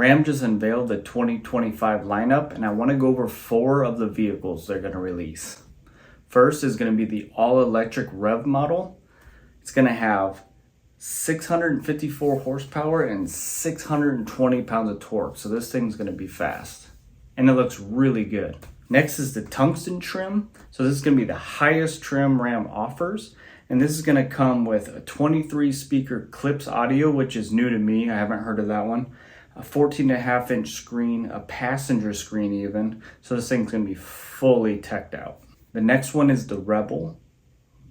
Ram just unveiled the 2025 lineup, and I want to go over 4 of the vehicles they're going to release. First is going to be the all-electric REV model. It's going to have 654 horsepower and 620 pounds of torque, so this thing's going to be fast. And it looks really good. Next is the tungsten trim. So this is going to be the highest trim Ram offers. And this is going to come with a 23 speaker clips audio, which is new to me. I haven't heard of that one. A 14.5-inch screen, a passenger screen even. So this thing's going to be fully teched out. The next one is the Rebel.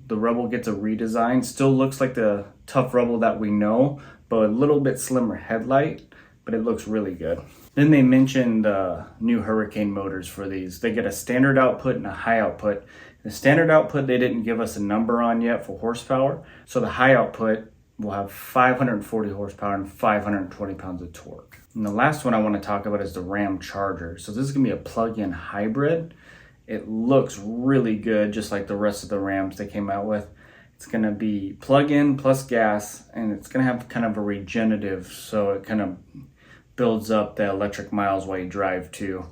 The Rebel gets a redesign. Still looks like the tough Rebel that we know, but a little bit slimmer headlight, but it looks really good. Then they mentioned new Hurricane motors for these. They get a standard output and a high output. The standard output they didn't give us a number on yet for horsepower, so the high output will have 540 horsepower and 520 pounds of torque. And the last one I want to talk about is the Ram Charger. So this is going to be a plug-in hybrid. It looks really good, just like the rest of the Rams they came out with. It's going to be plug-in plus gas, and it's going to have kind of a regenerative, so it kind of builds up the electric miles while you drive too.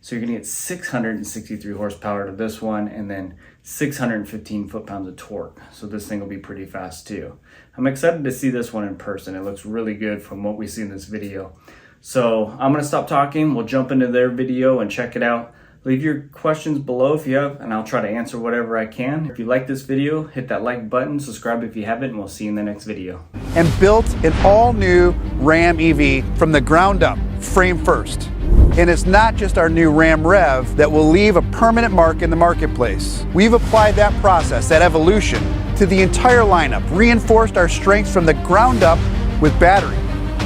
So you're going to get 663 horsepower to this one, and then 615 foot-pounds of torque. So this thing will be pretty fast too. I'm excited to see this one in person. It looks really good from what we see in this video. So I'm going to stop talking. We'll jump into their video and check it out. Leave your questions below if you have, and I'll try to answer whatever I can. If you like this video, hit that like button, subscribe if you haven't, and we'll see you in the next video. And built an all-new Ram EV from the ground up, frame first. And it's not just our new Ram Rev that will leave a permanent mark in the marketplace. We've applied that process, that evolution, to the entire lineup, reinforced our strengths from the ground up with battery,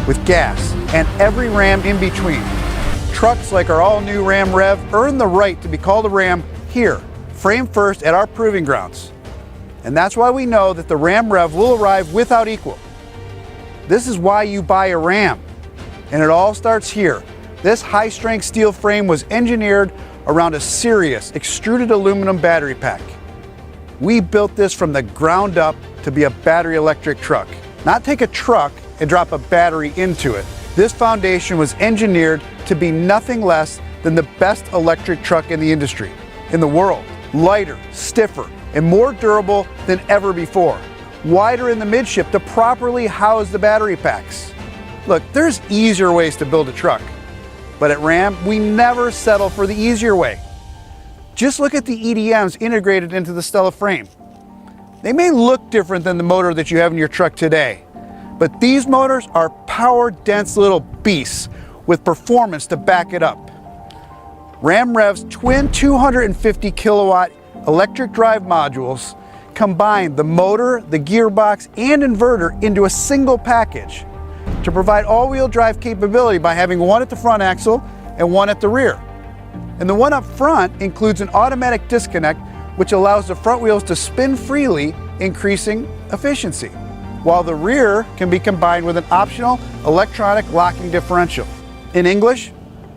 with gas, and every Ram in between. Trucks like our all-new Ram Rev earn the right to be called a Ram here, frame first at our proving grounds. And that's why we know that the Ram Rev will arrive without equal. This is why you buy a Ram. And it all starts here. This high-strength steel frame was engineered around a serious extruded aluminum battery pack. We built this from the ground up to be a battery electric truck. Not take a truck and drop a battery into it. This foundation was engineered to be nothing less than the best electric truck in the industry, in the world. Lighter, stiffer, and more durable than ever before. Wider in the midship to properly house the battery packs. Look, there's easier ways to build a truck, but at Ram, we never settle for the easier way. Just look at the EDMs integrated into the Stella frame. They may look different than the motor that you have in your truck today, but these motors are power-dense little beasts with performance to back it up. Ram Rev's twin 250 kilowatt electric drive modules combine the motor, the gearbox, and inverter into a single package to provide all-wheel drive capability by having one at the front axle and one at the rear. And the one up front includes an automatic disconnect which allows the front wheels to spin freely, increasing efficiency, while the rear can be combined with an optional electronic locking differential. In English,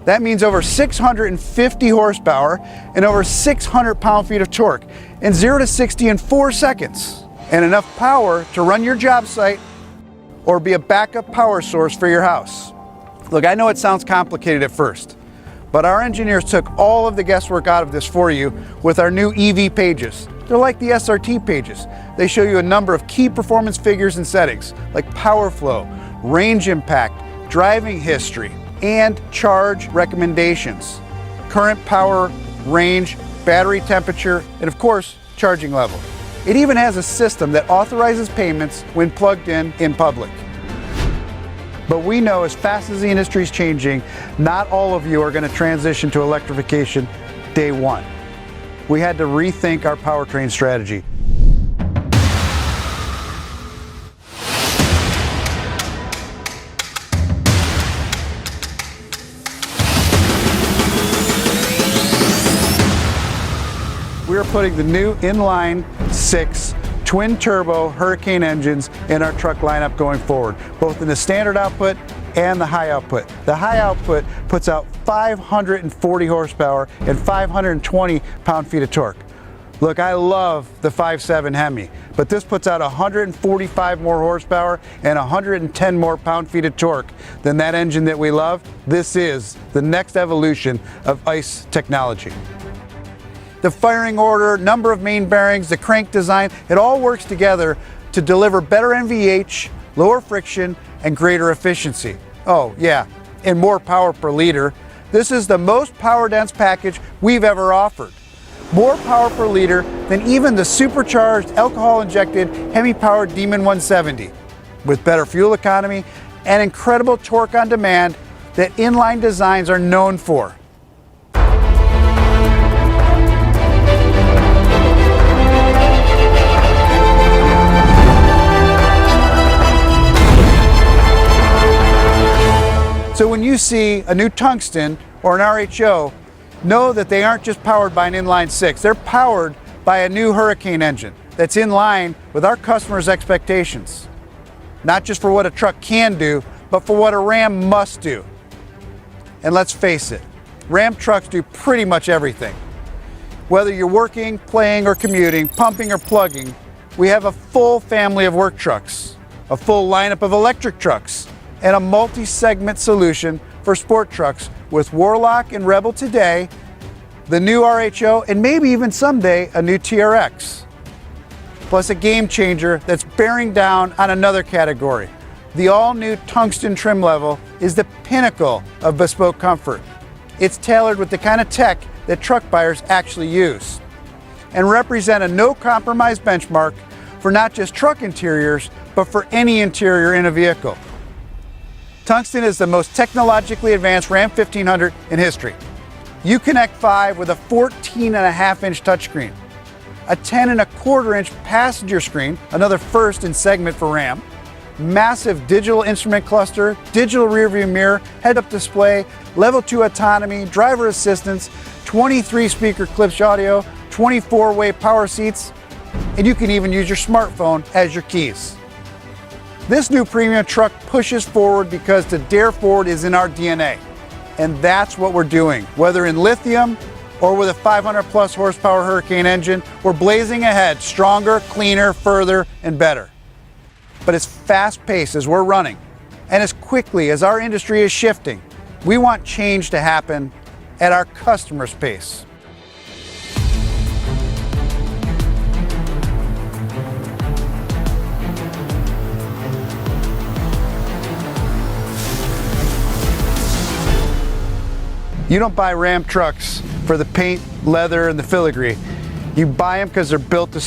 that means over 650 horsepower and over 600 pound-feet of torque, and 0 to 60 in 4 seconds, and enough power to run your job site or be a backup power source for your house. Look, I know it sounds complicated at first, but our engineers took all of the guesswork out of this for you with our new EV pages. They're like the SRT pages. They show you a number of key performance figures and settings like power flow, range impact, driving history, and charge recommendations, current power, range, battery temperature, and of course, charging level. It even has a system that authorizes payments when plugged in public. But we know as fast as the industry is changing, not all of you are going to transition to electrification day one. We had to rethink our powertrain strategy. We are putting the new inline-six twin-turbo Hurricane engines in our truck lineup going forward, both in the standard output and the high output. The high output puts out 540 horsepower and 520 pound-feet of torque. Look, I love the 5.7 Hemi, but this puts out 145 more horsepower and 110 more pound-feet of torque than that engine that we love. This is the next evolution of ICE technology. The firing order, number of main bearings, the crank design, it all works together to deliver better NVH, lower friction, and greater efficiency. Oh yeah, and more power per liter. This is the most power-dense package we've ever offered. More power per liter than even the supercharged, alcohol-injected, Hemi-powered Demon 170, with better fuel economy and incredible torque on demand that inline designs are known for. So when you see a new tungsten or an RHO, know that they aren't just powered by an inline-six. They're powered by a new Hurricane engine that's in line with our customers' expectations. Not just for what a truck can do, but for what a Ram must do. And let's face it, Ram trucks do pretty much everything. Whether you're working, playing, or commuting, pumping or plugging, we have a full family of work trucks, a full lineup of electric trucks, and a multi-segment solution for sport trucks with Warlock and Rebel today, the new RHO, and maybe even someday a new TRX. Plus a game changer that's bearing down on another category. The all-new tungsten trim level is the pinnacle of bespoke comfort. It's tailored with the kind of tech that truck buyers actually use, and represent a no-compromise benchmark for not just truck interiors, but for any interior in a vehicle. Tungsten is the most technologically advanced Ram 1500 in history. Uconnect 5 with a 14.5-inch touchscreen, a 10.25-inch passenger screen, another first in segment for Ram, massive digital instrument cluster, digital rearview mirror, head-up display, level 2 autonomy, driver assistance, 23-speaker Klipsch audio, 24-way power seats, and you can even use your smartphone as your keys. This new premium truck pushes forward because to dare forward is in our DNA. And that's what we're doing. Whether in lithium or with a 500+ horsepower Hurricane engine, we're blazing ahead, stronger, cleaner, further, and better. But as fast-paced as we're running, and as quickly as our industry is shifting, we want change to happen at our customers' pace. You don't buy Ram trucks for the paint, leather, and the filigree. You buy them because they're built to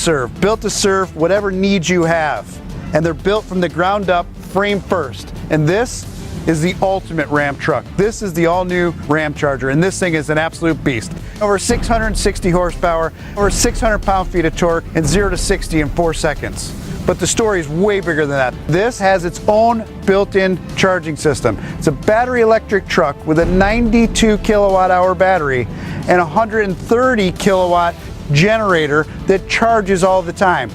serve whatever needs you have. And they're built from the ground up, frame first. And this is the ultimate Ram truck. This is the all-new Ram Charger, and this thing is an absolute beast. Over 660 horsepower, over 600 pound-feet of torque, and 0 to 60 in 4 seconds. But the story is way bigger than that. This has its own built-in charging system. It's a battery electric truck with a 92 kilowatt-hour battery and a 130 kilowatt generator that charges all the time.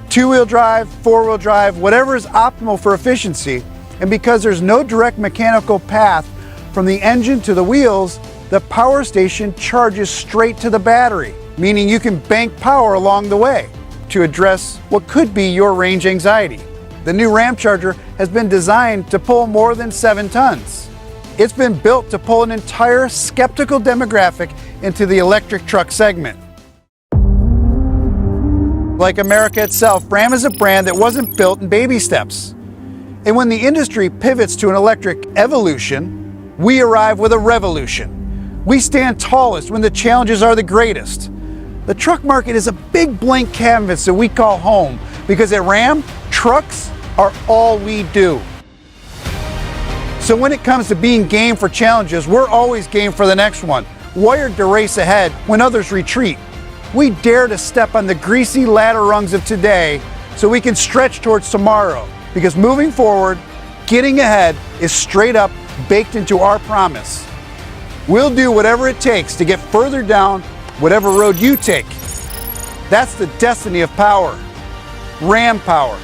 Two-wheel drive, four-wheel drive, whatever is optimal for efficiency. And because there's no direct mechanical path from the engine to the wheels, the power station charges straight to the battery, meaning you can bank power along the way to address what could be your range anxiety. The new Ram Charger has been designed to pull more than 7 tons. It's been built to pull an entire skeptical demographic into the electric truck segment. Like America itself, Ram is a brand that wasn't built in baby steps. And when the industry pivots to an electric evolution, we arrive with a revolution. We stand tallest when the challenges are the greatest. The truck market is a big blank canvas that we call home, because at Ram, trucks are all we do. So when it comes to being game for challenges, we're always game for the next one, wired to race ahead when others retreat. We dare to step on the greasy ladder rungs of today so we can stretch towards tomorrow, because moving forward, getting ahead is straight up baked into our promise. We'll do whatever it takes to get further down whatever road you take. That's the destiny of power. Ram power.